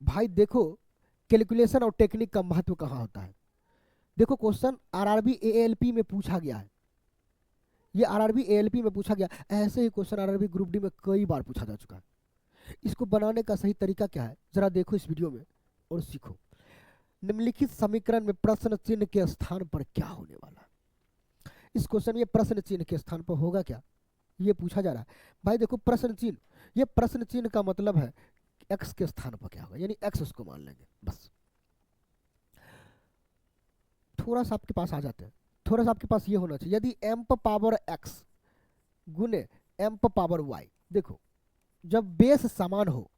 भाई देखो, कैलकुलेशन और टेक्निक का महत्व कहाँ होता है। देखो क्वेश्चन आरआरबी एएलपी में पूछा गया है, ये आरआरबी एएलपी में पूछा गया, ऐसे ही क्वेश्चन आरआरबी ग्रुप डी में कई बार पूछा जा चुका है। इसको बनाने का सही तरीका क्या है, जरा देखो इस वीडियो में और सीखो। निम्नलिखित समीकरण में प्रश्न चिन्ह के स्थान पर क्या होने वाला है। इस क्वेश्चन में प्रश्न चिन्ह के स्थान पर होगा क्या, ये पूछा जा रहा है। भाई देखो प्रश्न चिन्ह, ये प्रश्न चिन्ह का मतलब है एक्स के स्थान पर क्या होगा, यानी एक्स उसको मान लेंगे बस। थोड़ा सा आपके पास आ जाते हैं, थोड़ा सा आपके पास ये होना चाहिए, यदि एम पावर एक्स गुने एम पावर वाई, देखो जब बेस समान हो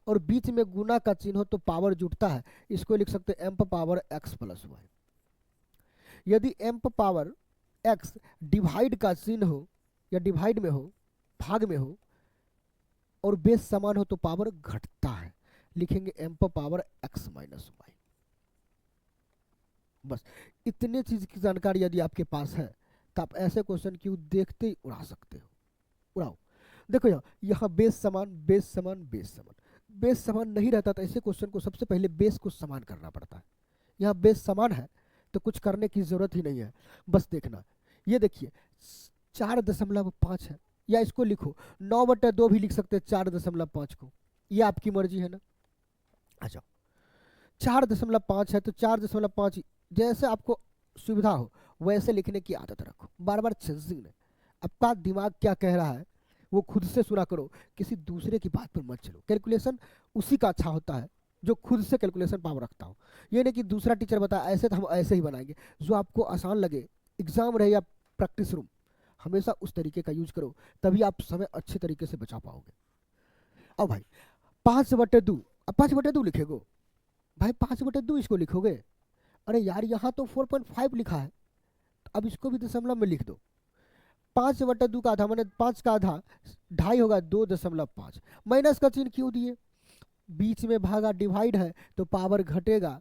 और बीच में गुना का चिन्ह हो तो पावर जुटता है, इसको लिख सकते हैं M power x plus y. यदि एम पावर एक्स डिवाइड का चिन्ह हो या डिवाइड में हो, भाग में हो, और बेस समान हो तो पावर घटता है, लिखेंगे M power x minus y. बस इतने चीज की जानकारी यदि आपके पास है तो आप ऐसे क्वेश्चन क्यों देखते ही उड़ा सकते हो, उड़ाओ। देखो यहाँ बेस समान, बेस समान, बेस समान, बेस समान नहीं रहता तो ऐसे क्वेश्चन को सबसे पहले बेस को समान करना पड़ता है। यहाँ बेस समान है तो कुछ करने की जरूरत ही नहीं है, बस देखना। ये देखिए 4.5 है, या इसको लिखो 9/2 भी लिख सकते हैं 4.5 को, ये आपकी मर्जी है ना। आ जाओ 4.5 है तो 4.5 जैसे आपको सुविधा हो वैसे लिखने की आदत रखो, बार बार चेंजिंग नहीं। आपका दिमाग क्या कह रहा है वो खुद से सुना करो, किसी दूसरे की बात पर मत चलो। कैलकुलेशन उसी का अच्छा होता है जो खुद से कैलकुलेशन पावर रखता हो, ये नहीं कि दूसरा टीचर बताया ऐसे तो हम ऐसे ही बनाएंगे। जो आपको आसान लगे, एग्जाम रहे या प्रैक्टिस रूम, हमेशा उस तरीके का यूज करो, तभी आप समय अच्छे तरीके से बचा पाओगे। अब भाई 5/2, अब 5/2 लिखेगो भाई, 5/2 इसको लिखोगे। अरे यार यहाँ तो 4.5 लिखा है, अब इसको भी दशमलव में लिख दो। 5/2 का आधा मैंने 5 का आधा 2.5 होगा, 2.5। माइनस का चिन्ह क्यों दिए, बीच में भागा डिवाइड है तो पावर घटेगा,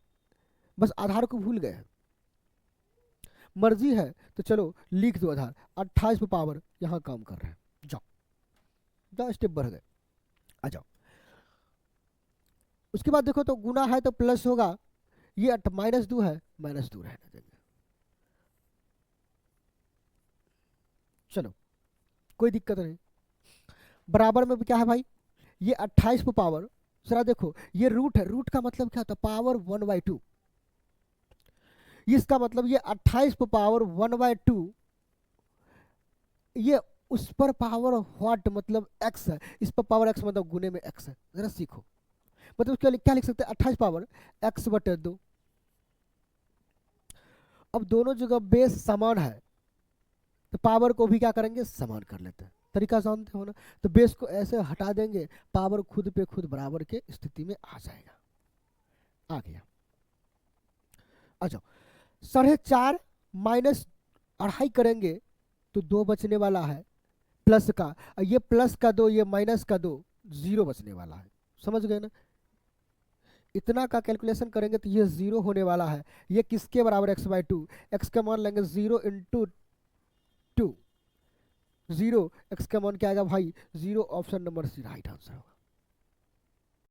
बस आधार को भूल गए हैं। मर्जी है तो चलो लिख दो आधार, 28 पे पावर यहाँ काम कर रहे हैं। जाओ जाओ स्टेप बढ़ गए, आ जाओ। उसके बाद देखो तो गुना है तो प्लस होगा, ये -2 है, -2 रहने देंगे। चलो कोई दिक्कत नहीं। बराबर में क्या है भाई, ये 28 पे पावर, जरा देखो ये रूट है, रूट का मतलब क्या होता है, पावर 1/2। इसका मतलब ये 28 पे पावर 1/2, ये उस पर पावर व्हाट मतलब x है, इस पर पावर x मतलब गुने में x है। जरा सीखो, मतलब क्या लिख सकते हैं, 28 पावर x/2। अब दोनों जगह बेस समान है तो पावर को भी क्या करेंगे, समान कर लेते हैं। तरीका जानते हो ना, तो बेस को ऐसे हटा देंगे, पावर खुद पे खुद बराबर के स्थिति में आ जाएगा। आ गया, आ जाओ। 4.5 माइनस 2.5 करेंगे तो 2 बचने वाला है प्लस का, और ये प्लस का 2, ये माइनस का 2, 0 बचने वाला है। समझ गए ना, इतना का कैलकुलेशन करेंगे तो ये 0 होने वाला है। ये किसके बराबर, x/2, x का मान लेंगे 0 × 2, 0, x का मान क्या आएगा भाई 0, option number C right answer होगा।